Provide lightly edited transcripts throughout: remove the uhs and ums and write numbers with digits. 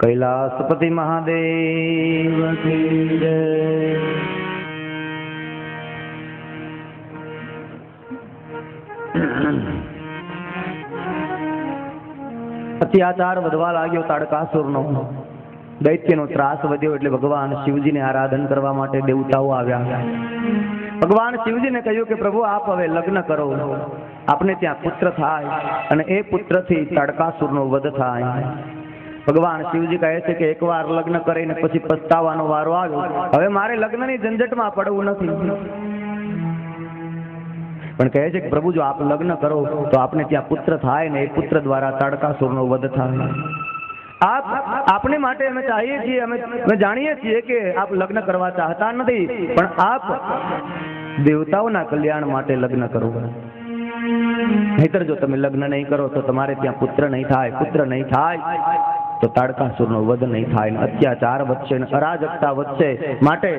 कैलासपति महादेव की जय। અત્યાચાર વધવા લાગ્યો તાડકાસુરનો, દૈત્યનો ત્રાસ વધ્યો એટલે ભગવાન શિવજીને આરાધન કરવા માટે દેવતાઓ આવ્યા. ભગવાન શિવજીને કહ્યું કે પ્રભુ આપ હવે લગ્ન કરો, આપને ત્યાં પુત્ર થાય અને એ પુત્રથી તાડકાસુરનો વધ થાય. ભગવાન શિવજી કહે છે કે એકવાર લગ્ન કરીને પછી પસ્તાવાનો વારો આવ્યો, હવે મારે લગ્નની ઝંઝટમાં પડવું નથી. પણ કહે છે કે પ્રભુ જો આપ લગ્ન કરો તો આપને ત્યાં પુત્ર થાય ને એ પુત્ર દ્વારા તાડકાસુરનો વધ થાય. આપને માટે અમે ચાહીએ છીએ, અમે જાણીએ છીએ કે આપ લગ્ન કરવા ચાહતા નથી, પણ આપ દેવતાઓના કલ્યાણ માટે લગ્ન કરો. નહીતર જો તમે લગ્ન નહીં કરો તો તમારે ત્યાં પુત્ર નહીં થાય, પુત્ર નહીં થાય તો તાડકાસુરનો વધ નહીં થાય, અત્યાચાર વધશે ને અરાજકતા વધશે. માટે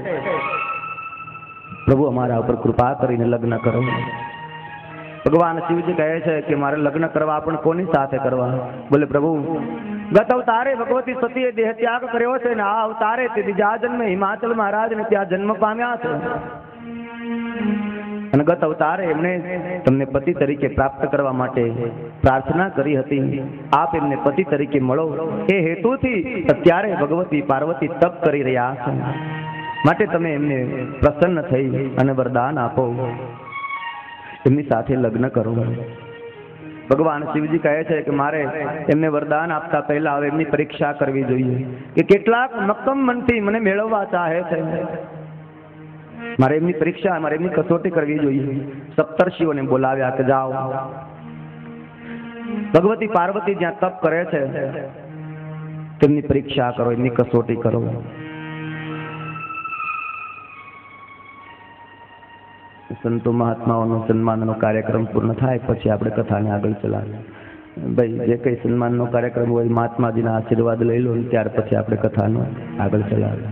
પ્રભુ અમારા ઉપર કૃપા કરીને લગ્ન કરો. ભગવાન શિવજી કહે છે કે મારે લગ્ન કરવા પણ કોની સાથે કરવા? બોલે પ્રભુ ગત અવતારે ભગવતી સતીએ દેહ ત્યાગ કર્યો છે ને આ અવતારે તે બીજા જન્મે હિમાચલ મહારાજ ને ત્યાં જન્મ પામ્યા છે, અને ગત અવતારે એમણે તમને પતિ તરીકે પ્રાપ્ત કરવા માટે પ્રાર્થના કરી હતી. આપ એમને પતિ તરીકે મળો એ હેતુથી અત્યારે ભગવતી પાર્વતી તપ કરી રહ્યા છે. માટે તમે એમને પ્રસન્ન થઈ અને વરદાન આપો, એમની સાથે લગ્ન કરો. ભગવાન શિવજી કહે છે કે મારે એમને વરદાન આપતા પહેલા હવે એમની પરીક્ષા કરવી જોઈએ કે કેટલાક મક્કમ મનથી મને મેળવવા ચાહે છે. મારે એમની પરીક્ષા, મારે એમની કસોટી કરવી જોઈએ. સપ્તર્ષિઓને બોલાવ્યા કે જાઓ ભગવતી પાર્વતી જ્યાં તપ કરે છે તેમની પરીક્ષા કરો, એમની કસોટી કરો. સંતો મહાત્માઓનો સન્માનનો કાર્યક્રમ પૂર્ણ થાય પછી આપણે કથાને આગળ ચલાવીએ. ભાઈ જે કંઈ સન્માનનો કાર્યક્રમ હોય મહાત્માજીના આશીર્વાદ લઈ લો, ત્યાર પછી આપણે કથાનો આગળ ચલાવીએ.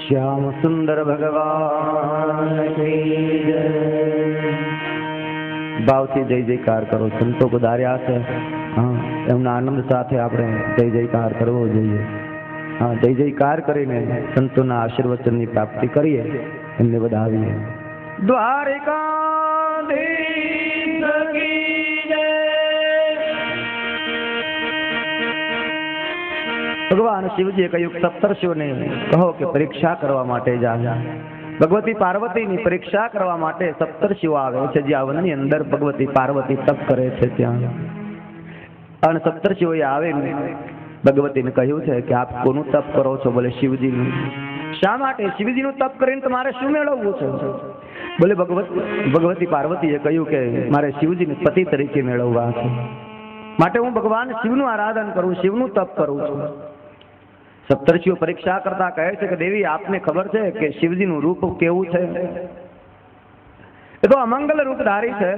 શ્યામ સુંદર ભગવાન કી જય. ભાવથી જય જયકાર કરો. સંતો પધાર્યા છે, હા, એમના આનંદ સાથે આપણે જય જયકાર કરવો જોઈએ. હા, જય જયકાર કરીને સંતોના આશીર્વચનની પ્રાપ્તિ કરીએ, એમને વધાવીએ. દ્વારિકાધીશ કી જય. ભગવાન શિવજીએ કહ્યું સપ્તર્ષિઓને કહો કે પરીક્ષા કરવા માટે જા. ભગવતી પાર્વતીની પરીક્ષા કરવા માટે સપ્તર્ષિઓ આવે છે. જ્યાં વનની અંદર ભગવતી પાર્વતી તપ કરે છે ત્યાં, અને સપ્તર્ષિઓએ આવીને ભગવતીને કહ્યું છે કે આપ કોનું તપ કરો છો? બોલે શિવજીનું. શા માટે શિવજીનું તપ કરીને તમારે શું મેળવવું છે? બોલે ભગવતી પાર્વતીએ કહ્યું કે મારે શિવજીને પતિ તરીકે મેળવવા છે, માટે હું ભગવાન શિવનું આરાધન કરું, શિવનું તપ કરું છું. સપ્તર્ષિઓ પરીક્ષા કરતા કહે છે કે દેવી આપને ખબર છે કે શિવજીનું રૂપ કેવું છે? એ તો અમંગલ રૂપધારી છે.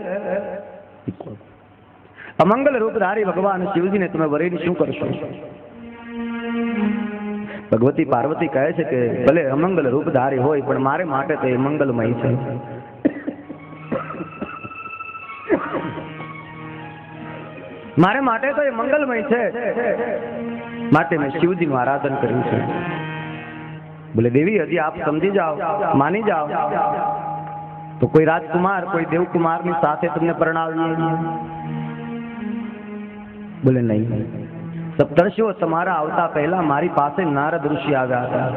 અમંગલ રૂપધારી ભગવાન શિવજીને તમે વરીને શું કરશો? ભગવતી પાર્વતી કહે છે કે ભલે અમંગલ રૂપધારી હોય પણ મારે માટે તો એ મંગલમય છે. મારે માટે તો એ મંગલમય છે, માટે મેં શિવજીનું આરાધન કર્યું છે. બોલે દેવી હજી આપ સમજી જાઓ, માની જાઓ તો કોઈ રાજકુમાર કોઈ દેવકુમારની સાથે તમને પરણાવીએ. બોલે નહીં, સપ્તર્ષિઓ તમારા આવતા પહેલા મારી પાસે નારદ ઋષિ આવ્યા હતા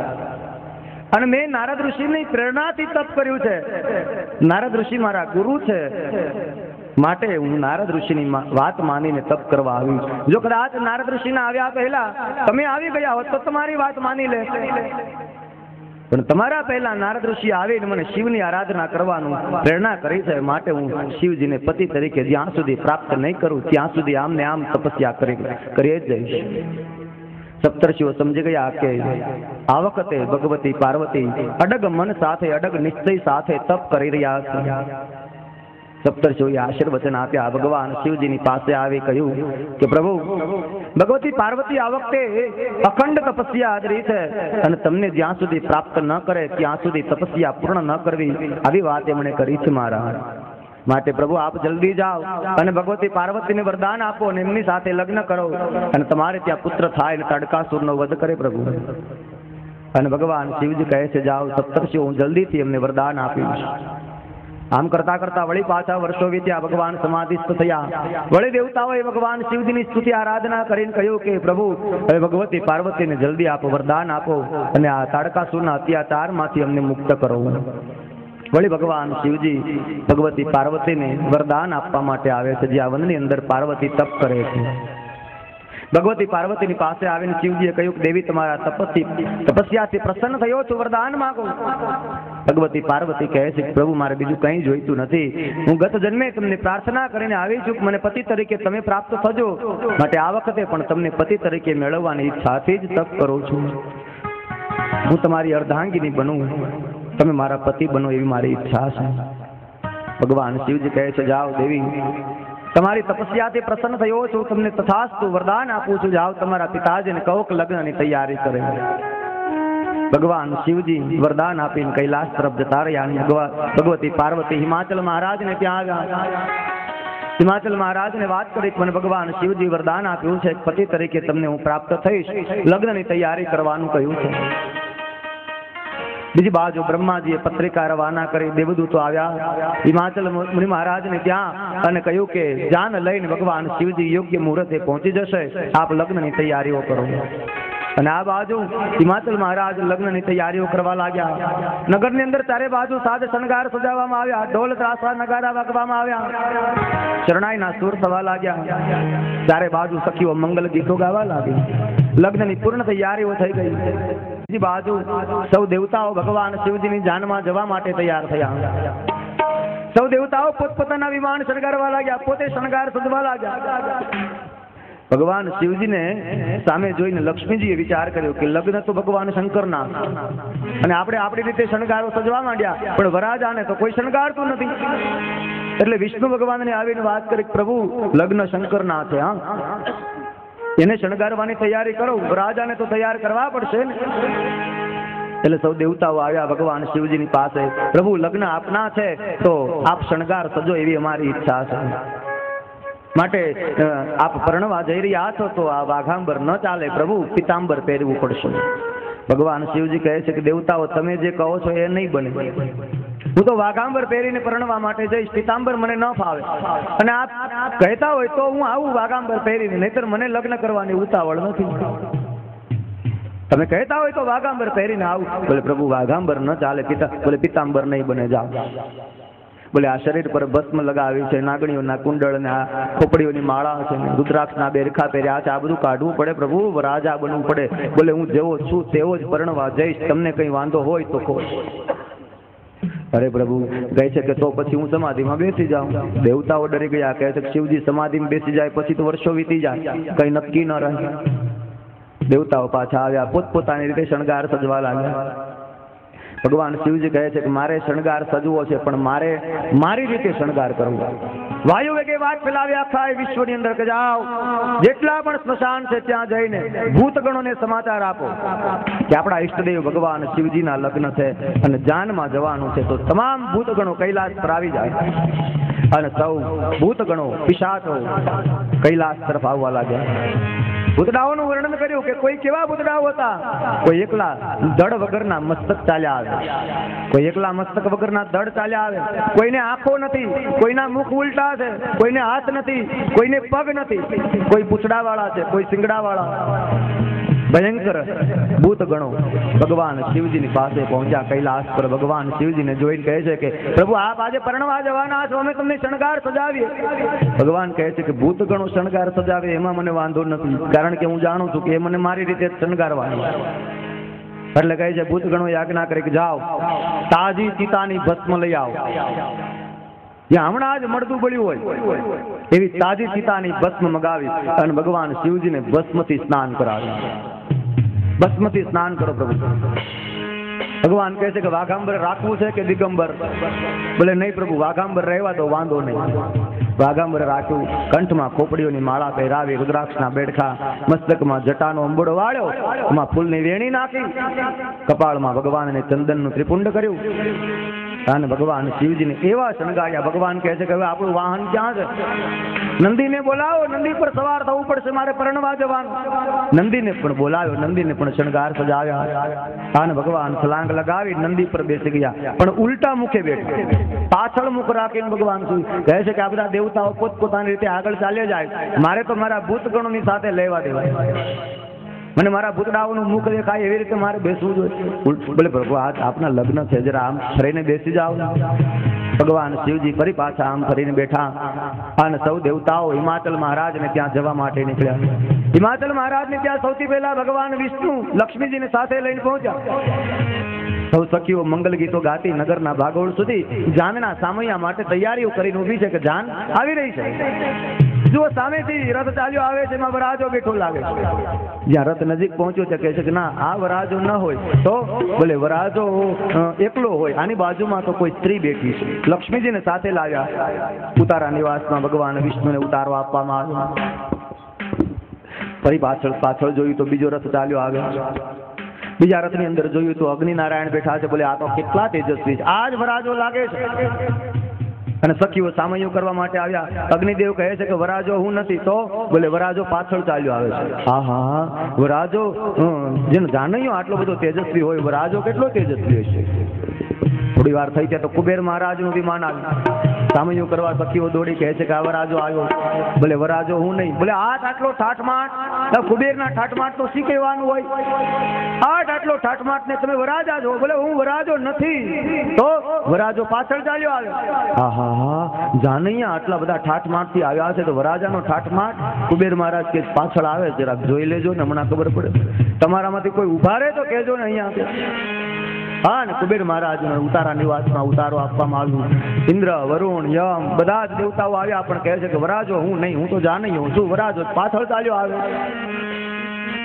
અને મેં નારદ ઋષિની પ્રેરણાથી તપ કર્યું છે. નારદ ઋષિ મારા ગુરુ છે, માટે હું નારદ ઋષિની વાત માનીને તપ કરવા આવી. જો કદાચ નારદ ઋષિના આવ્યા પહેલા તમે આવી ગયા હોત તો તમારી વાત માની લે, પણ તમારા પહેલા નારદ ઋષિ આવીને મને શિવની આરાધના કરવાનું પ્રેરણા કરી છે, માટે હું શિવજીને પતિ તરીકે જ્યાં સુધી પ્રાપ્ત નહીં કરું ત્યાં સુધી આમને આમ તપસ્યા કરી જ જઈશ. સપ્તર્ષિઓ સમજી ગયા કે આ વખતે ભગવતી પાર્વતી અડગ મન સાથે અડગ નિશ્ચય સાથે તપ કરી રહ્યા છે. સપ્તર્ષિઓએ આશીર્વચન આપ્યા. ભગવાન શિવજીની પાસે આવી કહ્યું કે પ્રભુ ભગવતી પાર્વતી આ વખતે અખંડ તપસ્યા આદરી છે અને તમને જ્યાં સુધી પ્રાપ્ત ન કરે ત્યાં સુધી તપસ્યા પૂર્ણ ન કરવી, આવી વાત એમણે કરી છે મારા. માટે પ્રભુ આપ જલ્દી જાઓ અને ભગવતી પાર્વતીને વરદાન આપો અને એમની સાથે લગ્ન કરો અને તમારે ત્યાં પુત્ર થાય અને તાડકાસુરનો વધ કરે પ્રભુ. અને ભગવાન શિવજી કહે છે જાઓ સપ્તર્ષિઓ, હું જલ્દીથી એમને વરદાન આપીશ. આમ કરતા કરતા વળી પાછા વર્ષો વીત્યા. ભગવાન સમાધિસ્થ થયા. વળી દેવતાઓએ ભગવાન શિવજીની સ્તુતિ આરાધના કરીને કહ્યું કે પ્રભુ હવે ભગવતી પાર્વતીને જલ્દી આપો, વરદાન આપો અને આ તાડકાસુરના અત્યાચારમાંથી અમને મુક્ત કરો. વળી ભગવાન શિવજી ભગવતી પાર્વતીને વરદાન આપવા માટે આવે છે. જે આ વનની અંદર પાર્વતી તપ કરે છે. ભગવતી પાર્વતીની પાસે આવીને શિવજીએ કહ્યું કે દેવી તમારા તપસ્યાથી પ્રસન્ન થયો છું, વરદાન માંગો. ભગવતી પાર્વતી કહે છે પ્રભુ મારે બીજું કંઈ જોઈતું નથી, હું ગત જન્મે તમને પ્રાર્થના કરીને આવી છું મને પતિ તરીકે તમે પ્રાપ્ત થજો, માટે આ વખતે પણ તમને પતિ તરીકે મેળવવાની ઈચ્છાથી જ તપ કરું છું. હું તમારી અર્ધાંગીની બનું, તમે મારા પતિ બનો એવી મારી ઈચ્છા છે. ભગવાન શિવજી કહે છે જાઓ દેવી તમારી તપસ્યાથી પ્રસન્ન થયો છું, તમને તથાસ્તુ વરદાન આપું છું, જાઓ તમારા પિતાજીને કહો કે લગ્નની તૈયારી કરે. ભગવાન શિવજી વરદાન આપીને કૈલાસ તરફ જતા રહ્યા. ભગવતી પાર્વતી હિમાચલ મહારાજને ત્યાં આવ્યા. હિમાચલ મહારાજને વાત કરી મને ભગવાન શિવજી વરદાન આપ્યું છે, પતિ તરીકે તમને હું પ્રાપ્ત થઈશ, લગ્નની તૈયારી કરવાનું કહ્યું છે. બીજી બાજુ બ્રહ્માજીએ પત્રિકા રવાના કરી. દેવદૂતો આવ્યા હિમાચલ મુનિ મહારાજને ત્યાં અને કહ્યું કે જાન લઈને ભગવાન શિવજી યોગ્ય મુહૂર્તે પહોંચી જશે, આપ લગ્નની તૈયારીઓ કરો. અને આ બાજુ હિમાચલ મહારાજ લગ્નની તૈયારીઓ કરવા લાગ્યા. નગરની અંદર ચારે બાજુ સાજ શણગાર સજાવવામાં આવ્યા, ઢોલ ત્રાસા નગારા વાગવામાં આવ્યા, શરણાઈના સૂર થવા લાગ્યા. ચારે બાજુ સખીઓ મંગલ ગીતો ગાવા લાગી. લગ્નની પૂર્ણ તૈયારીઓ થઈ ગઈ. બીજી બાજુ સૌ દેવતાઓ ભગવાન શિવજીની જાનમાં જવા માટે તૈયાર થયા. સૌ દેવતાઓ પોતપોતાના વિમાન શણગારવા લાગ્યા, પોતે શણગાર સજવા લાગ્યા. ભગવાન શિવજીને સામે જોઈને લક્ષ્મીજીએ વિચાર કર્યો કે લગ્ન તો ભગવાન શંકરના અને આપણે આપણી રીતે શણગારો સજવા માંડ્યા, પણ વરાજાને તો કોઈ શણગારતું નથી. એટલે વિષ્ણુ ભગવાનને આવીને વાત કરી પ્રભુ લગ્ન શંકરના છે, હા એને શણગારવાની તૈયારી કરો, રાજાને તો તૈયાર કરવા પડશે ને. એટલે સૌ દેવતાઓ આવ્યા ભગવાન શિવજીની પાસે. પ્રભુ લગ્ન આપના છે તો આપ શણગાર સજો એવી અમારી ઈચ્છા છે, માટે આપ પરણવા જઈ રહ્યા છો તો આ વાઘાંબર ન ચાલે, પ્રભુ પિતાંબર પહેરવું પડશે. ભગવાન શિવજી કહે છે કે દેવતાઓ તમે જે કહો છો એ નહીં બને, હું તો વાઘાંબર પહેરીને પરણવા માટે જઈશ, પિતાંબર મને ન ફાવે. અને આપ કહેતા હોય તો હું આવું વાઘાંબર પહેરીને, નહીતર મને લગ્ન કરવાની ઉતાવળ નથી. તમે કહેતા હોય તો વાઘાંબર પહેરીને આવું. બોલે પ્રભુ વાઘાંબર ન ચાલે, બોલે પિતાંબર નહીં બને, જાઓ. બોલે આ શરીર પર ભસ્મ લગાવી છે, નાગણીઓના કુંડળ ને આ ખોપડીઓની માળા છે, રુદ્રાક્ષના બેરખા પહેર્યા છે, આ બધું કાઢવું પડે પ્રભુ, રાજા બનવું પડે. બોલે હું જેવો છું તેવો જ પરણવા જઈશ, તમને કઈ વાંધો હોય તો કહો. અરે પ્રભુ કહે છે કે તો પછી હું સમાધિમાં બેસી જાઉં. દેવતાઓ ડરી ગયા, કહે છે કે શિવજી સમાધિમાં બેસી જાય પછી તો વર્ષો વીતી જાય, કઈ નક્કી ન રહે. દેવતાઓ પાછા આવ્યા, પોતપોતાની રીતે શણગાર સજવા લાગ્યા. ભગવાન શિવજી કહે છે કે મારે શણગાર સજવો છે, પણ મારે મારી રીતે શણગાર કરવો. વાયુ વેગે વાત ફેલાવી આખા વિશ્વની અંદર કે જાઓ, જેટલા પણ સ્મશાન છે ત્યાં જઈને ભૂતગણોને સમાચાર આપો કે આપણા ઈષ્ટદેવ ભગવાન શિવજીના લગ્ન છે અને જાનમાં જવાનું છે, તો તમામ ભૂતગણો કૈલાસ પર આવી જાય. અને સૌ ભૂતગણો પિશાચો કૈલાસ તરફ આવવા લાગ્યા. ભૂતડાઓનું વર્ણન કર્યું કે કોઈ કેવા ભૂતડાઓ હતા, કોઈ એકલા ધડ વગરના મસ્તક ચાલ્યા આવે, કોઈ એકલા મસ્તક વગરના ધડ ચાલ્યા આવે, કોઈને આંખો નથી, કોઈના મુખ ઉલટા છે, કોઈને હાથ નથી, કોઈને પગ નથી, કોઈ પૂંછડા વાળા છે, કોઈ શિંગડા વાળા. ભયંકર ભૂતગણો ભગવાન શિવજીની પાસે પહોંચ્યા કૈલાસ પર. ભગવાન શિવજીને જોઈને કહે છે કે પ્રભુ આપ આજે પરણવા જવાના છો, અમે તમને શણગાર સજાવીએ. ભગવાન કહે છે કે ભૂતગણો શણગાર સજાવે એમાં મને વાંધો નથી, કારણ કે હું જાણું છું કે એ મને મારી રીતે શણગારવાનું. એટલે કહે છે ભૂતગણો આજ્ઞા કરે કે જાઓ, તાજી ચિતાની ભસ્મ લઈ આવો. જ્યાં હમણાં જ મળતું પડ્યું હોય એવી તાજી ચિતાની ભસ્મ મગાવી અને ભગવાન શિવજીને ભસ્મથી સ્નાન કરાવ્યું. ભસ્મથી સ્નાન કરો પ્રભુ. ભગવાન કહે છે કે વાઘાંબર રાખવું છે કે દિગંબર? બોલે નહીં પ્રભુ, વાઘાંબર રહેવા તો વાંધો નહીં. વાઘાંબર રાખ્યું, કંઠમાં ખોપડીઓની માળા પહેરાવી, રુદ્રાક્ષના બેડખા, મસ્તકમાં જટાનો અંબોડો વાળ્યો, એમાં ફૂલની વેણી નાખી, કપાળમાં ભગવાનને ચંદનનું ત્રિપુંડ કર્યું અને ભગવાન શિવજીને એવા શણગાર્યા. ભગવાન કહે છે કે હવે આપણું વાહન ક્યાં છે? નંદીને બોલાવો, નંદી પર સવાર થવું પડશે, મારે પરણવા જવાનું. નંદીને પણ બોલાવ્યો, નંદીને પણ શણગાર સજાવ્યા અને ભગવાન છલાંગ લગાવી નંદી પર બેસી ગયા, પણ ઉલટા મુખે બેઠા, પાછળ મુખ રાખીને. ભગવાન કહે છે કે આ બધા દેવતાઓ પોતપોતાની રીતે આગળ ચાલ્યા જાય, મારે તો મારા ભૂતગણોની સાથે લેવા દેવાય. મને મારા ભૂતડાઓનું મુખ દેખાય એવી રીતે મારે બેસવું જોઈએ. બોલે પ્રભુ આજ આપના લગ્ન છે, જરા આમ ફરીને બેસી જાઓ. ભગવાન શિવજી ફરી પાછા આમ ફરીને બેઠા અને સૌ દેવતાઓ હિમાચલ મહારાજને ત્યાં જવા માટે નીકળ્યા. હિમાચલ મહારાજને ત્યાં સૌથી પહેલા ભગવાન વિષ્ણુ લક્ષ્મીજીને સાથે લઈને પહોંચ્યા. સૌ સખીઓ મંગલ ગીતો ગાતી નગરના ભાગોળ સુધી જાનના સામૈયા માટે તૈયારીઓ કરીને ઊભી છે કે જાન આવી રહી છે. જુઓ સામેથી રથ ચાલ્યો આવે છે, એમાં વરાજો બેઠો લાગે છે. જ્યાં રથ નજીક પહોંચ્યો છે કહે છે કે ના, આ વરાજો ન હોય તો બોલે વરાજો એકલો હોય, આની બાજુમાં તો કોઈ સ્ત્રી બેઠી છે. લક્ષ્મીજીને સાથે લાવ્યા. ઉતારા નિવાસમાં ભગવાન વિષ્ણુને ઉતારો આપવામાં આવ્યો. ફરી પાછળ જોયું તો બીજો રથ ચાલ્યો આવ્યો. બીજા રથની અંદર જોયું તો અગ્નિનારાયણ બેઠા છે. બોલે આ તો કેટલા તેજસ્વી છે, આ જ વરાજો લાગે છે. અને સખીઓ સામૈયું કરવા માટે આવ્યા. અગ્નિદેવ કહે છે કે વરાજો હું નથી. તો બોલે વરાજો પાછળ ચાલ્યો આવે છે. હા હા, વરાજો જેનો જાનૈયો આટલો બધો તેજસ્વી હોય, વરાજો કેટલો તેજસ્વી હશે. થોડી વાર થઈ છે તો કુબેર મહારાજનું વિમાન આવ્યું. સામૈયું કરવા સખીઓ દોડી કહે છે કે આ વરાજો આવ્યો. બોલે વરાજો હું નહીં. બોલે આટલો ઠાઠમાટ, કુબેરના ઠાઠમાટ તો શી કહેવાનું હોય? આટલો ઠાઠમાટ ને તમે વરાજા છો? બોલે હું વરાજો નથી. તો વરાજો પાછળ ચાલ્યો આવ્યો. હા હા હા, જાનૈયા આટલા બધા ઠાઠમાટ થી આવ્યા છે તો વરાજાનો ઠાઠમાટ. કુબેર મહારાજ કે પાછળ આવે જરાક જોઈ લેજો ને, હમણાં ખબર પડે. તમારામાંથી કોઈ ઉભા રહે તો કહેજો ને અહીંયા. હા, ને કુબેર મહારાજ ઉતારા નિવાસમાં ઉતારો આપવામાં આવ્યું. ઇન્દ્ર, વરુણ, યમ બધા જ દેવતાઓ આવ્યા, પણ કહે છે કે વરાજો હું નહીં, હું તો જાનૈયો હું છું. વરાજો પાછળ ચાલ્યો આવે.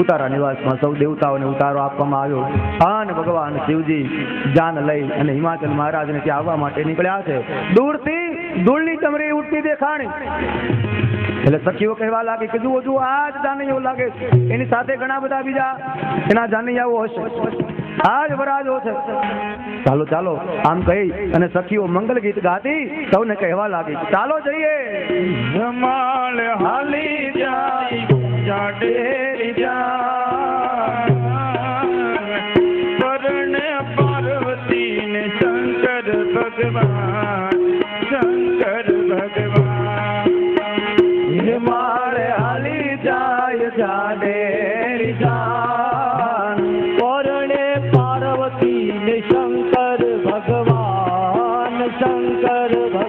ઉતારા નિવાસમાં સૌ દેવતાઓને ઉતારો આપવામાં આવ્યો. અને ભગવાન શિવજી જાન લઈ અને હિમાચલ મહારાજને ત્યાં આવવા માટે નીકળ્યા છે. દૂરથી ધૂળની ચમરી ઉઠતી દેખાણી. એટલે સખીઓ કહેવા લાગી કે જુઓ જુઓ, આ જ જાનૈયો લાગે છે. એની સાથે ઘણા બધા બીજા એના જાનૈયાઓ હશે. આ જ વરાજો છે. ચાલો ચાલો આમ કહી અને સખીઓ મંગલ ગીત ગાતી સૌને કહેવા લાગી ચાલો જઈએ. હાલી જાય ડેરી પરણે પાર્વતી ને શંકર ભગવાન, શંકર ભગવાન. મારે હાલી જાય ડેરી પરણે પાર્વતી ને શંકર ભગવાન, શંકર ભગવાન.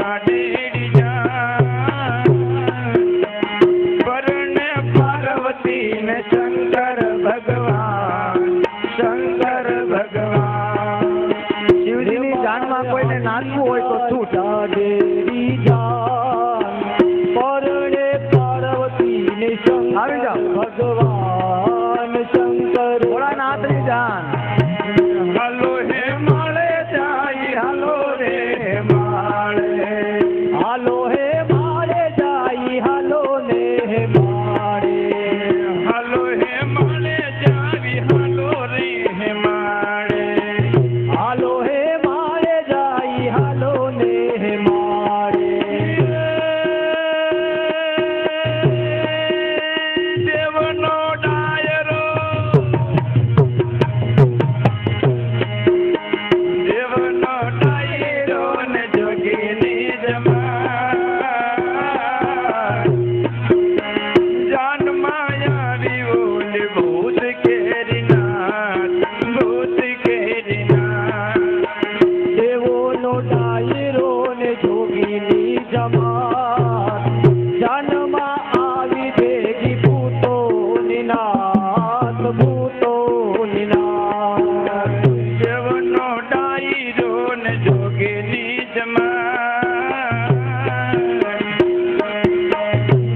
જાડેરી જાન પરણે પાર્વતી ને શંકર ભગવાન શિવજીની જાનમાં કોઈને નાચવું હોય તો છૂટ. જાડેરી જાન પરણે પાર્વતી ને આવી જાઓ. ભગવાન શંકર ભોળાનાથની જાન. હાલો હે માળે જાય હાલો રે માળે હાલો હે માળે જાય હાલો ને હે માળે હાલો હે માળે જાવી હાલો રે હે માળે હાલો હે માળે જાય હાલો ને હે માળે દેવનો ડાયરો દેવનો ડાયરો ને જોગીની જમાન જાન માયાવી ઓલી ભૂત કેરી નાથ ભૂત કેરી નાથ દેવોનો ડાયરો ને જોગીની જમાત જાનમાં આવી ભેગી ભૂતોની નાથ ભૂતોની નાથ દેવનો ડાયરો ને જોગીની જમાન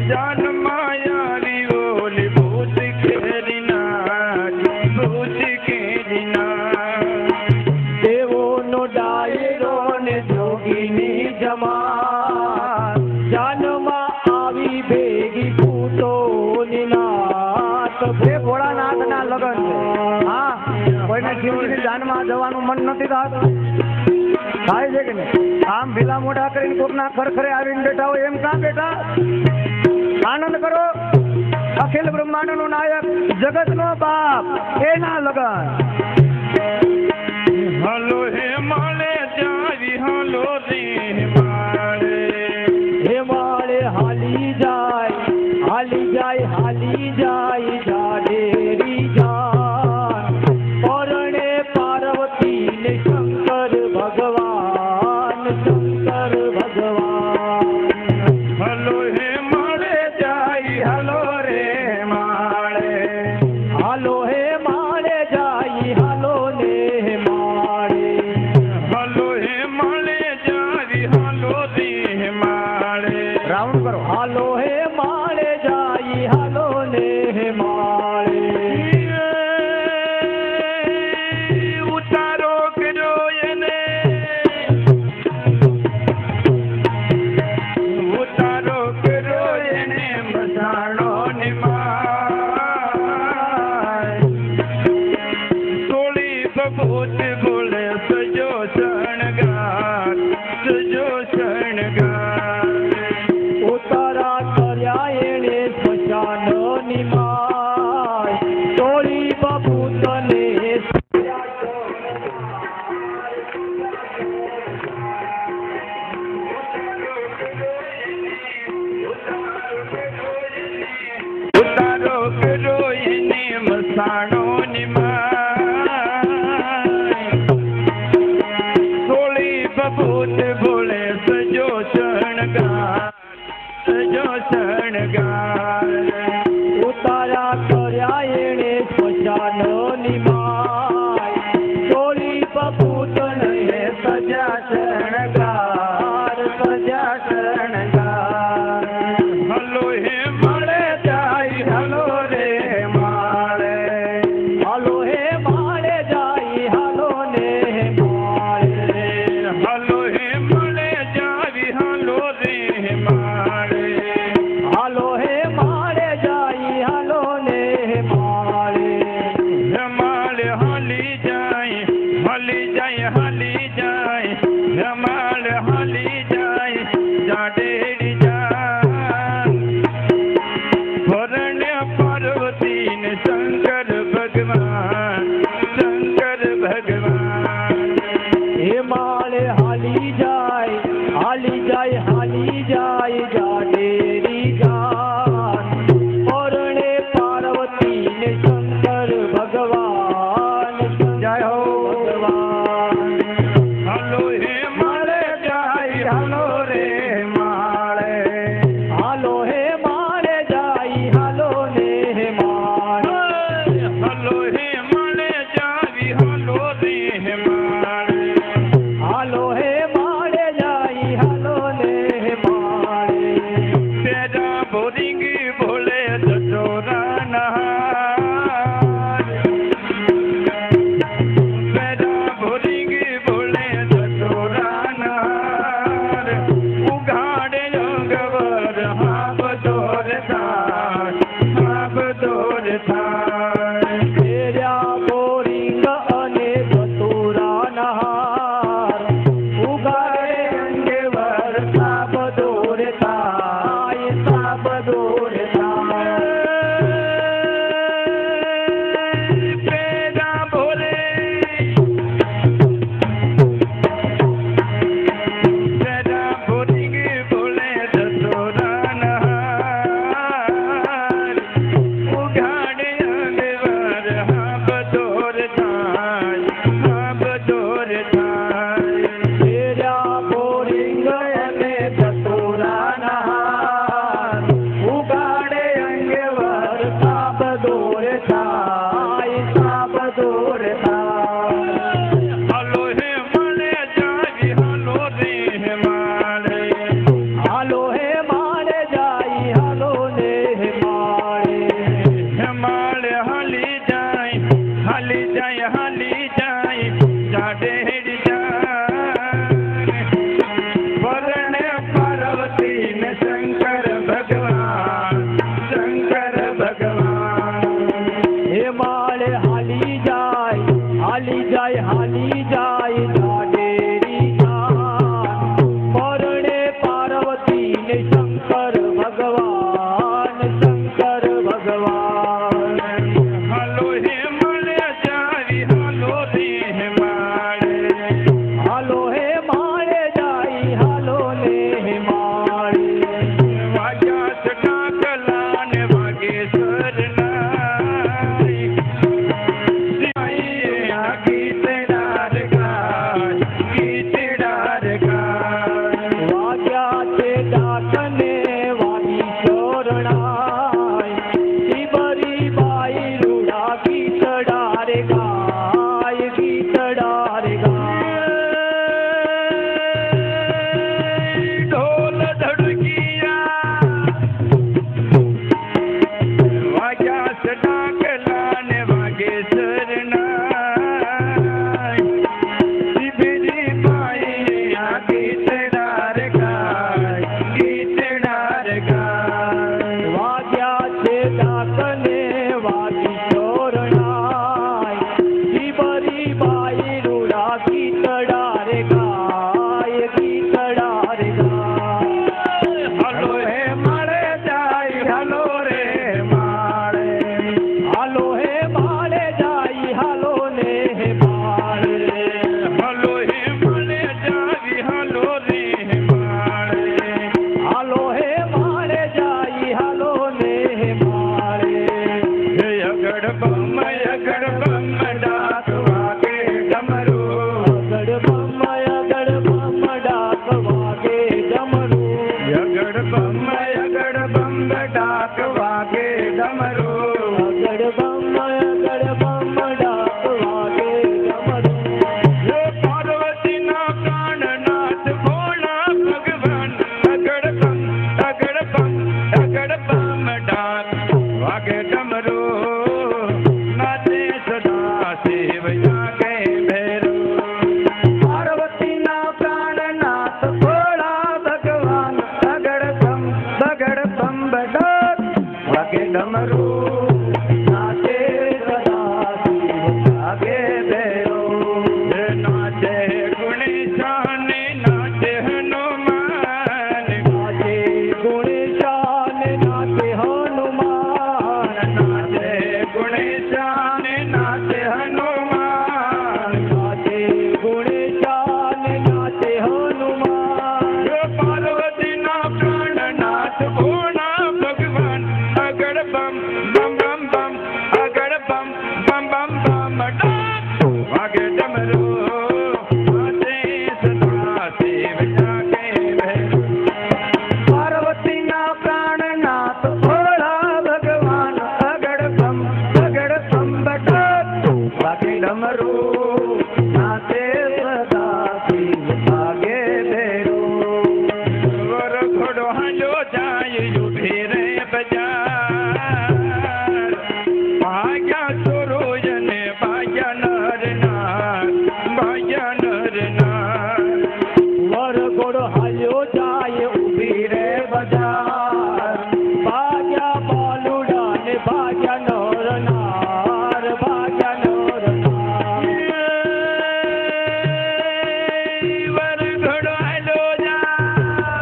જાન માયાવી ઓલી ભૂત કેરી નાથ ભૂત કેરી નાથ દેવોનો ડાયરો ને જોગીની જમાત જાનમાં આવી ભેગી ભૂતોની નાથ એ ભોળાનાથના લગન છે. હા, કોઈને શિવજીની જાનમાં જવાનું મન નથી થતું. થાય છે કે નહીં? આમ ભીલા મોઢા કરીને કોકના ખરખરે આવીને બેઠા હોય એમ કાં બેઠા? આનંદ કરો. અખિલ બ્રહ્માંડનો નાયક જગતનો બાપ એના લગન. હાલો હે માળે જાવી હાલો રે માળે હે માળે હાલી જાય હાલી જાય હાલી જાય જાડેરી જાન પરણે પાર્વતી ને શંકર ભગવાન શંકર ભગવાન હાલો હે માળે જાય હાલો રે માળે હાલો હે માળે જાય હાલો ને હે માળે હાલો હે માળે જાવી હાલો રે માળે રાઉન્ડ કરો. હાલો હે માળે જાય હાલો ને હે માળે ઉતારો કર્યો એને ઉતારો કર્યો એને મસાણો ની માય સોળી ભભૂત બોલે સજો શણગાર સજો શણગાર ઉતારા કર્યા એણે સ્મશાનની માય તોળી બબૂતને ઉતારો કર્યો એને મસાણો ની માય સોળી ભભૂત બોલે સજો શણગાર સજો શણગાર ઉતારા કર્યા એણે સ્મશાનની માય તોળી બબૂતને સજા શણગાર સજા શણગાર. હાલો હે માળે જાય હાલો રે માળે હાલો હે માળે જાય હાલો ને હે માળે હાલો હે માળે જાવી હાલો રે માળે હાલો હે માળે જાય હાલો ને હે માળે હે માળે હાલી જાય હાલી જાય હાલી જાય હે માળે હાલી જાય જાડેરી જાન ભરણે પાર્વતી ને શંકર ભગવાન શંકર ભગવાન હે માળે હાલી જાય હાલી જાય હાલી જાય જાડેરી જાન પરણે પાર્વતી ને શંકર ભગવાન જય હો. ભગવાન હાલો હે માળે જાય હાલો રે સાબ દૂર થાય, સાબ દૂર થાય. પેરા ભોલે પેરા ભોલી ભોલે દસોરાન હાર ઉઘાડે અંગવાર હાબ દોર થાય, હાબ દોર થાય. ફેર્યા બોરિંગ અને દસોરાના હાર, ઉગાડે અંગેવર સાબ દૂર થાય, સાબ દૂર થાય. હાલો હે મળે જાવી હાલો રે હે માળે, હાલો હે માળે જાય, હાલો ને હે માળે. હે માળે હાલી જાય, હાલી જાય, હાલી જાય, જાડે હેડી જાય. વરણે પાર્વતી ને શંકર ભગવાન, શંકર ભગવાન. હે માળે હાલી જાય, હાલી જાય, હાલી જાય, દાડેરી જાન. પરણે પાર્વતી ને શંકર ભગવાન, શંકર ભગવાન. હાલો હે મળે જાવી હાલો રે હે માળે, હાલો હે માળે જાય, હાલો ને હે માળે. વાગ્યા સટાકલા ને વાગે સરનાઈ. આ ગીત ડાર ગાય, ગીત ડાર ગાય. વાગ્યા છે ડાકને વાગી શરણાય, શિબરી બાઈ રૂડા ગીત ડારે ગાય, ગીત ડારે ગાય. ઢોલ ધડકિયા વાગ્યા સટાકલા ને વાગે સરનાઈ. શિબરી બાઈ આ ગીત ડાર ગાય, ગીત ડાર ગાય. વાગ્યા છે ડાકને વાગી શરણાય, શિબરી બાઈ રૂડા ગીત ડારે ગાય, ગીત ડારે ગાય. હાલો હે મળે જાય હાલો રે માળે, હાલો હે માળે જાય, હાલો ને હે માળે. હાલો હે મળે જાવી હાલો રે માળે. હાલો હે માળે જાય, હાલો ને હે માળે. હે અગડ બમ ડાક વાગે ડમરું, અગડ બમ ડાક વાગે ડમરું. અગડ બમ ડાક વાગે ડમરું. અગડ બમ ડાક વાગે ડમરું. હે પાર્વતીના પ્રાણનાથ ભોળા ભગવાન, અગડ બમ ડાક વાગે ડમરું. નાચે સદા શિવ જાગે ભૈરવ. પાર્વતીના પ્રાણનાથ ભોળા ભગવાન, અગડ બમ ડાક વાગે ડમરું. નાચે સદા શિવ જાગે ભૈરવ. હે નાચે ગુણેશાન નાચે હનુમાન, નાચે ગુણેશાન નાચે હનુમાન. નાચે ગુણેશાન નાચે હનુમાન. નાચે ગુણેશાન નાચે હનુમાન. હે પાર્વતીના પ્રાણનાથ ભોળા ભગવાન, અગડ બમ અગડ બમ ડાક વાગે ડમરું. નાચે સદા શિવ જાગે ભૈરવ. પાર્વતીના પ્રાણનાથ ભોળા ભગવાન, અગડ બમ ડાક વાગે ડમરું. નાચે સદા શિવ જાગે ભૈરવ. વર ઘોડો હાલ્યો જાય ઉભી રે બજાર. ભાગ્યા ચોરોય ને ભાગ્યા નર નાર, ભાગ્યા નર નાર. વર ઘોડો હાલ્યો જાય ઊભી રે બજાર. ભાગ્યા બાલુડા ને ભાગ્યા નર નાર, ભાગ્યા નર નાર. વર ઘોડો હાલ્યો જાય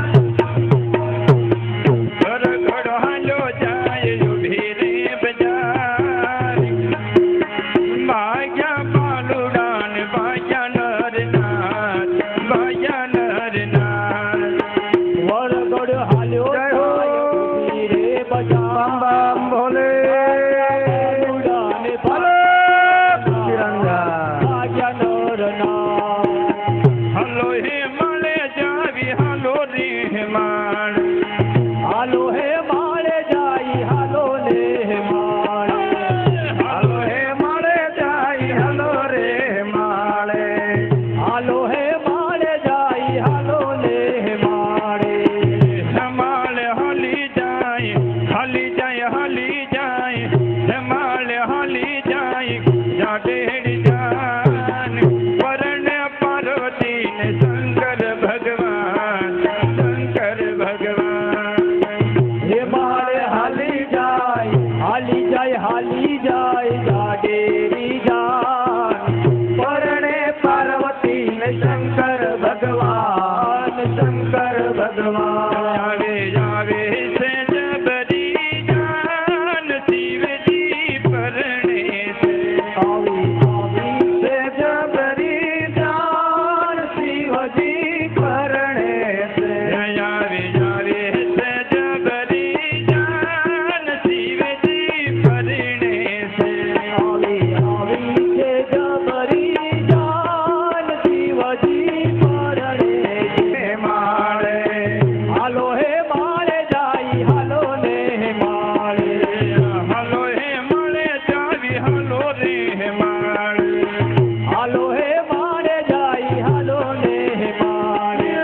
આવે આવે છે જબરી જાન શિવજી પરણે છે આવી છે જબરી જાન શિવજી પરણે છે આવે આવે છે જબરી જાન શિવજી પરણે છે આવી છે જબરી જાન શિવજી પરણે છે માળે હાલો હે માળે જાય હાલો ને માળે હાલો હે મળે જાવી હાલો રે માળે હાલો હે માળે જાય હાલો ને માળે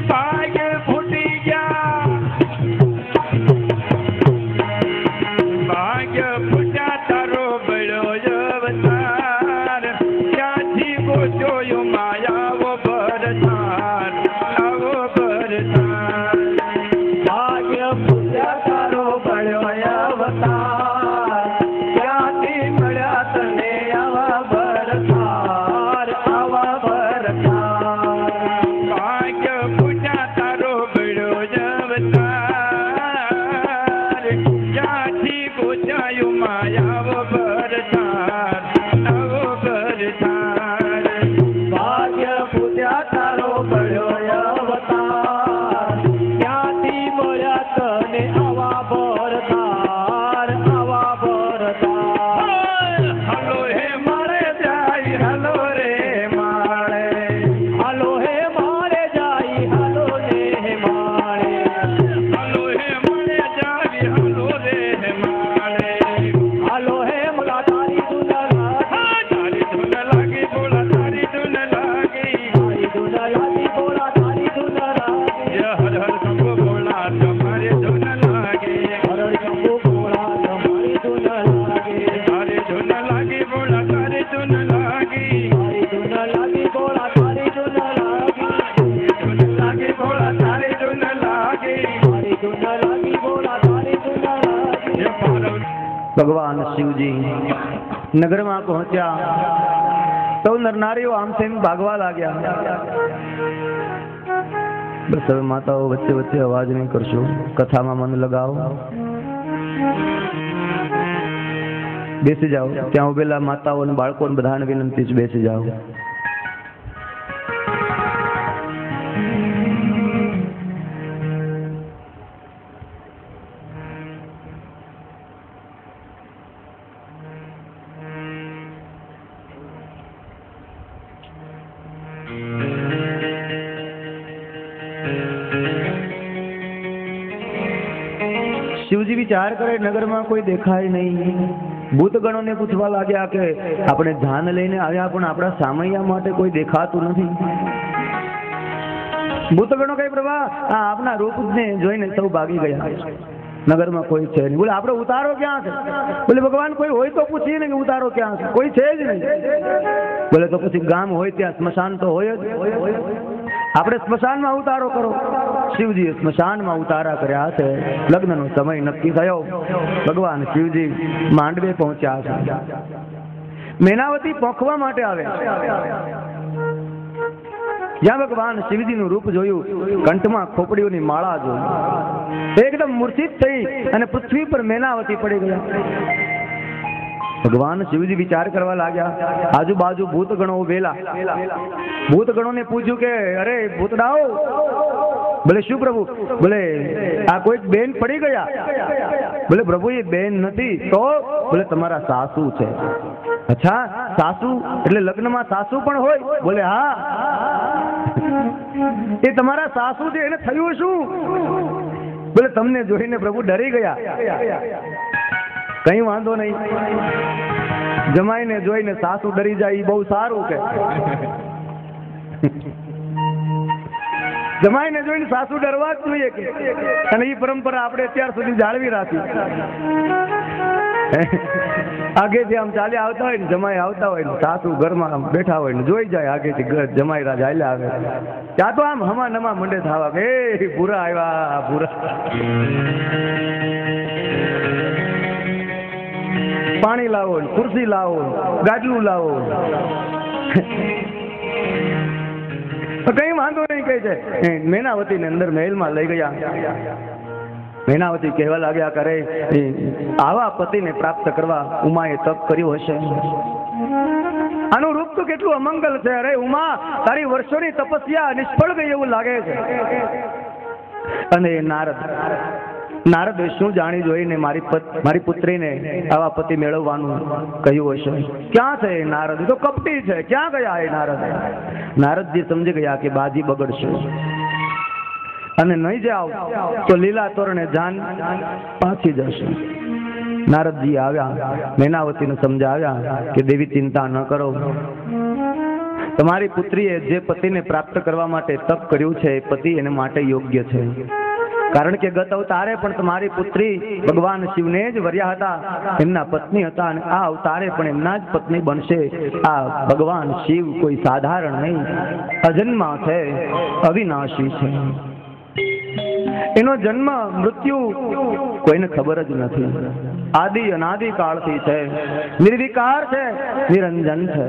ભાગ્ય ફૂટી ગયા ભાગ્ય ફૂટ્યા તારો બળ્યો અવતાર ક્યાંથી ગોચોયો માયાવો ભરતાર આવો ભરતાર ભાગ્ય પૂજ્યા તારો બળ્યો અવતાર ક્યાંથી મળ્યા તને આવા ભરતાર આવા ભરતાર ભાગ્ય ફૂટ્યા તારો બળ્યો અવતાર ક્યાંથી ગોચાયો માયાવો ભરતાર આવો ભરતાર ભાગ્ય પૂજ્યા તારો બળ્યો અવતાર ક્યાંથી મળ્યા તને આવા ભરતાર આવા ભરતાર હાલો હે મારે જાય હાલો રે માળે હાલો હે મારે જાય હાલો ને માળે હાલો હે મળે જાવી હાલો રે માળે હાલો હે મુલા તારી દુનલા તારી ધૂન લાગી બોલા તારી ધૂન લાગી તારી દુનલાની બોલા તારી દુનલા હર હર શંભો બોલા તમારી ધૂન લાગી હરણ શંભુ બોલા તમારી દુન લાગે તારી ધૂન લાગી બોલા તારી ધૂન લાગી તારી દુન લાગી બોલા તારી દુન લાગી ધૂન લાગી બોલા તારી ધૂન લાગી તારી દુન લાગી બોલા તારી દુન લાગી હે પાર્વતી ભગવાન શિવજી નગરમાં પહોંચ્યા સૌ નરનારીઓ આમ તેમ ભાગવા લાગ્યા. બસ હવે માતાઓ વચ્ચે વચ્ચે અવાજ નહીં કરશો, કથામાં મન લગાવો. બેસી જાઓ, ત્યાં ઉભેલા માતાઓ અને બાળકો બધાને વિનંતી છે, બેસી જાઓ. શિવજી વિચાર કરે, નગરમાં કોઈ દેખાય નહીં. ભૂતગણોને પૂછવા લાગ્યા કે આપણે ધ્યાન લઈને આવ્યા પણ આપણા સામૈયા માટે કોઈ દેખાતું નથી. ભૂતગણો કઈ પ્રભા આ આપના રૂપને જોઈને સૌ ભાગી ગયા. નગરમાં કોઈ છે નહીં. બોલે આપણે ઉતારો ક્યાં છે? બોલે ભગવાન કોઈ હોય તો પૂછીએ ને કે ઉતારો ક્યાં છે? કોઈ છે જ નહીં. બોલે તો પછી ગામ હોય ત્યાં સ્મશાન તો હોય જ. આપણે સ્મશાનમાં ઉતારો કરો. શિવજીએ સ્મશાનમાં ઉતારા કર્યા છે. લગ્નનો સમય નક્કી થયો. ભગવાન શિવજી માંડવે પહોંચ્યા છે. મેનાવતી પોખવા માટે આવે. જ્યાં ભગવાન શિવજીનું રૂપ જોયું, કંઠમાં ખોપડીઓની માળા જોઈ, એકદમ મૂર્છિત થઈ અને પૃથ્વી પર મેનાવતી પડી ગયા. ભગવાન શિવજી વિચાર કરવા લાગ્યા. આજુબાજુ ભૂતગણો ઉભેલા. ભૂતગણોને પૂછ્યું કે અરે ભૂતડાઓ, બોલે શું પ્રભુ? બોલે આ કોઈ બેન પડી ગયા. બોલે પ્રભુ એ બેન નથી. તો બોલે તમારા સાસુ છે. અચ્છા, સાસુ એટલે લગ્નમાં સાસુ પણ હોય? બોલે હા. એ તમારા સાસુ છે, એને થયું શું? બોલે તમને જોઈને પ્રભુ ડરી ગયા. કઈ વાંધો નહીં, જમાઈને જોઈને સાસુ ડરી જાય એ બહુ સારું કે. જમાઈને જોઈને સાસુ ડરવા જ જોઈએ કે. અને એ પરંપરા આપણે અત્યાર સુધી જાળવી રાખી. આગેથી આમ ચાલ્યા આવતા હોય ને, જમાઈ આવતા હોય ને, સાસુ ઘરમાં આમ બેઠા હોય ને જોઈ જાય આગેથી જમાઈ રાજ હાલ્યા આવે, ત્યાં તો આમ હમા નમા મંડે થવા કે એ પૂરા આવ્યા પૂરા. પાણી લાવો, ખુરશી લાવો, ગાડલું લાવો. કઈ વાંધો નહીં કહે છે. મેનાવતીને અંદર મહેલમાં લઈ ગયા. મેનાવતી કહેવા લાગ્યા કરે આવા પતિને પ્રાપ્ત કરવા ઉમાએ તપ કર્યું હશે. આનું રૂપ તો કેટલું અમંગલ છે. અરે ઉમા, તારી વર્ષોની તપસ્યા નિષ્ફળ ગઈ એવું લાગે છે. અને નારદે શું જાણી જોઈને મારી પુત્રીને આવા પતિ મેળવવાનું કહ્યું હશે. ક્યાં છે નારદ? તો કપટી છે. ક્યાં ગયા એ નારદ? નારદજી સમજી ગયા કે બાજી બગડશે અને નહીં જાવ તો લીલા તોરણે જાન પાછી જશે. નારદજી આવ્યા, મેનાવતીને સમજાવ્યા કે દેવી ચિંતા ન કરો. તમારી પુત્રીએ જે પતિને પ્રાપ્ત કરવા માટે તપ કર્યું છે એ પતિ એને માટે યોગ્ય છે. કારણ કે ગત અવતારે પણ તમારી પુત્રી ભગવાન શિવને જ વર્યા હતા, એમના પત્ની હતા, અને આ અવતારે પણ એમના જ પત્ની બનશે. આ ભગવાન શિવ કોઈ સાધારણ નહીં, અજન્મા છે, અવિનાશી છે. એનો જન્મ મૃત્યુ કોઈને ખબર જ નથી. આદિ અનાદિ કાળથી છે, નિર્વિકાર છે, નિરંજન છે.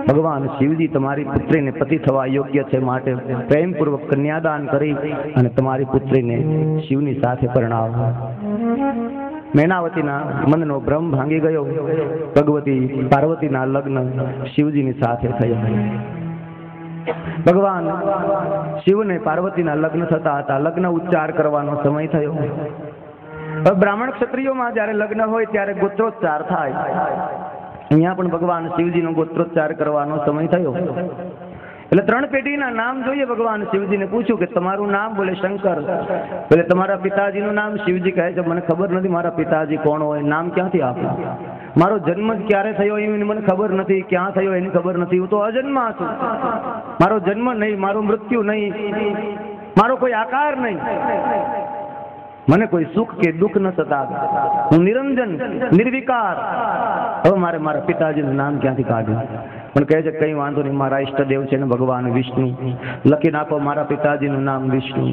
ભગવાન શિવજી તમારી પુત્રીને પતિ થવા યોગ્ય છે, માટે પ્રેમપૂર્વક કન્યાદાન કરી અને તમારી પુત્રીને શિવની સાથે પરણાવો. મેનાવતીના મનનો ભ્રમ ભાંગી ગયો. ભગવતી પાર્વતીના લગ્ન શિવજીની સાથે થયા. ભગવાન શિવને પાર્વતીના લગ્ન થતા હતા. લગ્ન ઉચ્ચાર કરવાનો સમય થયો. બ્રાહ્મણ ક્ષત્રિયોમાં જયારે લગ્ન હોય ત્યારે ગોત્રોચ્ચાર થાય. અહીંયા પણ ભગવાન શિવજીનો ગોત્રોચ્ચાર કરવાનો સમય થયો. એટલે 3 પેઢીના નામ જોઈએ. ભગવાન શિવજીને પૂછ્યું કે તમારું નામ? બોલે શંકર. બોલે તમારા પિતાજીનું નામ? શિવજી કહે છે મને ખબર નથી મારા પિતાજી કોણ હોય. નામ ક્યાંથી આપ્યું? મારો જન્મ જ ક્યારે થયો એની મને ખબર નથી, ક્યાં થયો એની ખબર નથી. હું તો અજન્મા છું. મારો જન્મ નહીં, મારું મૃત્યુ નહીં, મારો કોઈ આકાર નહીં, મને કોઈ સુખ કે દુઃખ ન સતાવે. હું નિરંજન નિર્વિકાર. હવે મારે મારા પિતાજીનું નામ ક્યાંથી કાઢ્યું? પણ કહે છે કઈ વાંધો નહીં, મારા ઈષ્ટદેવ છે ને ભગવાન વિષ્ણુ, લખી નાખો મારા પિતાજીનું નામ વિષ્ણુ.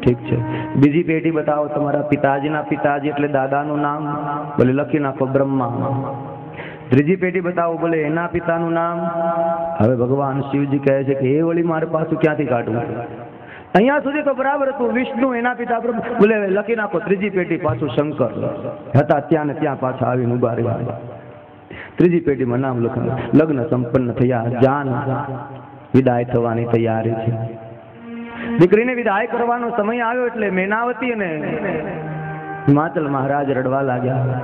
ઠીક છે. બીજી પેઢી બતાવો, તમારા પિતાજીના પિતાજી એટલે દાદાનું નામ? બોલે લખી નાખો બ્રહ્મા. ત્રીજી પેઢી બતાવો, બોલે એના પિતાનું નામ? હવે ભગવાન શિવજી કહે છે કે એ વળી મારે પાછું ક્યાંથી કાઢવું? અહીંયા સુધી તો બરાબર હતું, વિષ્ણુ એના પિતા બોલે લખી નાખો. ત્રીજી પેઢી પાછું શંકર હતા, ત્યાં ને ત્યાં પાછા આવીને ઉભા રહ્યા. ત્રીજી પેઢીમાં નામ લખાણ. લગ્ન સંપન્ન થયા. જાન વિદાય થવાની તૈયારી છે. દીકરીને વિદાય કરવાનો સમય આવ્યો એટલે મેનાવતી અને હિમાચલ મહારાજ રડવા લાગ્યા.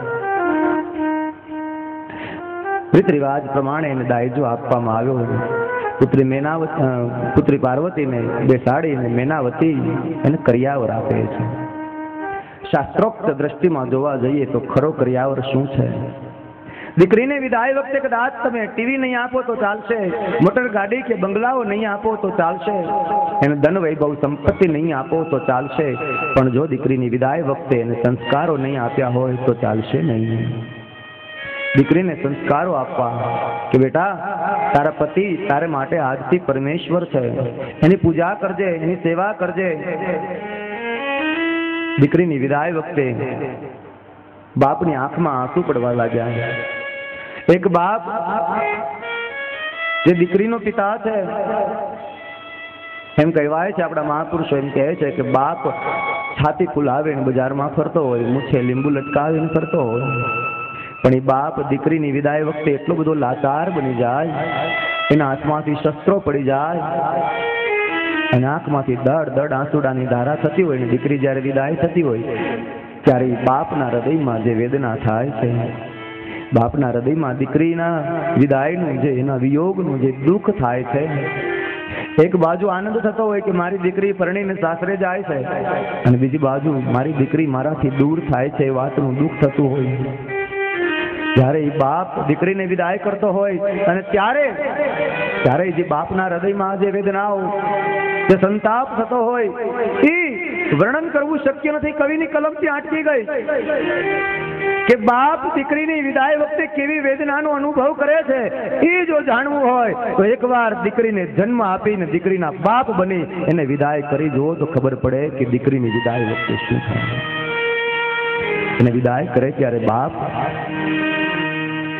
રીત રિવાજ પ્રમાણે એને દાયજો આપવામાં આવ્યો. પુત્રી પાર્વતીને બેસાડીને મેનાવતી એને કર્યાવર આપે છે. શાસ્ત્રોક્ત દ્રષ્ટિમાં જોવા જઈએ તો ખરો કર્યાવર શું છે? દીકરીને વિદાય વખતે કદાચ તમે ટીવી નહીં આપો તો ચાલશે, મોટર ગાડી કે બંગલાઓ નહીં આપો તો ચાલશે, એને ધન વૈભવ સંપત્તિ નહીં આપો તો ચાલશે, પણ જો દીકરીની વિદાય વખતે એને સંસ્કારો નહીં આપ્યા હોય તો ચાલશે નહીં. દીકરીને સંસ્કારો આપવા કે બેટા તારા પતિ તારે માટે આજથી પરમેશ્વર છે, એની પૂજા કરજે, એની સેવા કરજે. દીકરીની વિદાય વખતે બાપની આંખમાં આંસુ પડવા લાગ્યા. એક બાપ જે દીકરીનો પિતા છે, એમ કહેવાય છે, આપણા મહાપુરુષો એમ કહે છે કે બાપ છાતી ફૂલાવીને બજારમાં ફરતો હોય, મૂછે લીંબુ લટકાવીને ફરતો હોય, પણ એ બાપ દીકરીની વિદાય વખતે એટલો બધો લાચાર બની જાય, એના હાથમાંથી શસ્ત્રો પડી જાય અને આંખમાંથી દડ દડ આંસુડાની ધારા થતી હોય, ને દીકરી જ્યારે વિદાય થતી હોય ત્યારે બાપના હૃદયમાં જે વેદના થાય છે, બાપના હૃદયમાં દીકરીના વિદાયનું જે એના વિયોગનું જે દુઃખ થાય છે, એક બાજુ આનંદ થતો હોય કે મારી દીકરી પરણીને સાસરે જાય છે, અને બીજી બાજુ મારી દીકરી મારાથી દૂર થાય છે એ વાતનું દુઃખ થતું હોય. જ્યારે એ બાપ દીકરીને વિદાય કરતો હોય અને ત્યારે જે બાપના હૃદયમાં જે વેદનાઓ, જે સંતાપ થતો હોય એ વર્ણન કરવું શક્ય નથી. કવિની કલમથી આટકી ગઈ કે બાપ દીકરીની વિદાય વખતે કેવી વેદનાનો અનુભવ કરે છે, એ જો જાણવું હોય તો એકવાર દીકરીને જન્મ આપીને દીકરીના બાપ બની એને વિદાય કરી જુઓ તો ખબર પડે કે દીકરીની વિદાય વખતે શું થાય. એને વિદાય કરે ત્યારે બાપ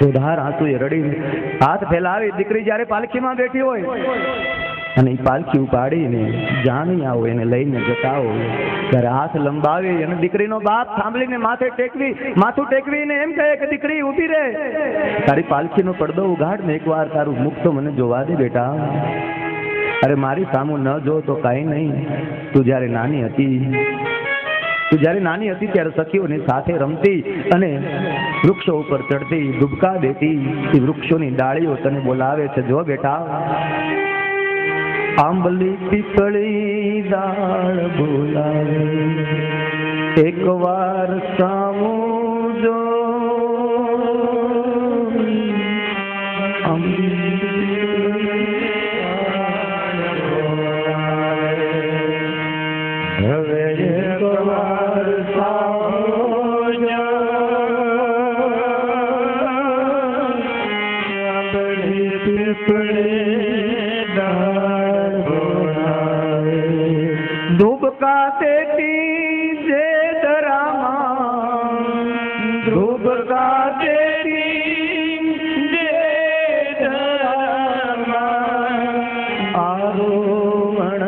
સુધાર આંસુએ રડીને હાથ ફેલાવી દીકરી જ્યારે પાલખીમાં બેઠી હોય અને એ પાલખી ઉપાડીને જાણી આવો એને લઈને જતા હોય ત્યારે હાથ લંબાવી અને દીકરીનો બાપ સાંભળીને માથું ટેકવીને એમ કહે કે દીકરી ઊભી રહે, તારી પાલખીનો પડદો ઉઘાડ ને એકવાર તારું મુખ તો મને જોવા દે બેટા. અરે મારી સામું ન જો તો કાંઈ નહીં, તું જ્યારે નાની હતી ત્યારે સખીઓની સાથે રમતી અને વૃક્ષો ઉપર ચડતી, ડૂબકા દેતી, એ વૃક્ષોની ડાળીઓ તને બોલાવે છે, જો બેટા. આંબલી પીપળી ડાળ બોલાવે, એકવાર સામું જો. હવે એકવાર સામું જો, આંબલી પીપળી ડાળ બોલાવે, ધૂબકા દેતી જે દરામાં, ધૂબકા દેતી જે દરામાં, આરોહણ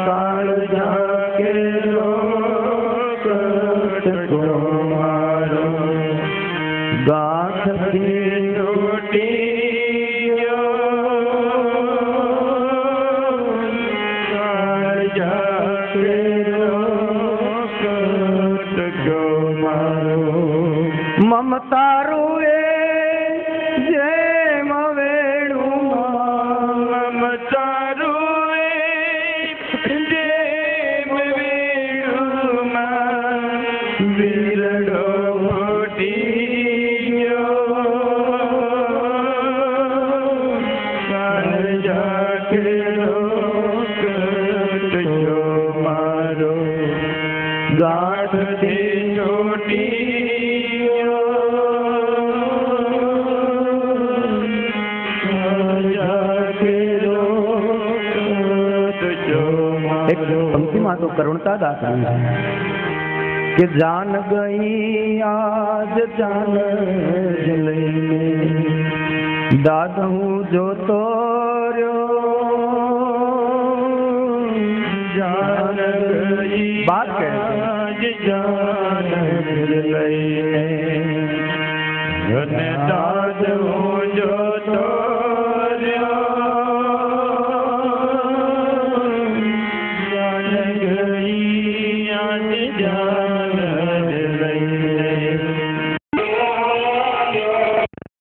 કાળજા કેરો કટકો મારો, ગાંઠથી તૂટી મમતારું એ જેમ વેણું, મમતારું એ જેમ વેણુમાં વિરડો ફૂટી ગયો, કાળજા કેરો કટકો મારો, ગાંઠથી તૂટી પંક્તિમાં તો કરુણતા દાખવી કે જાન ગઈ આજ જાન જ લઈને, દાદ હું જોતો રહ્યો, જાન ગઈ બાત કહે આજ જાન જ લઈને, દાદ હું જોતો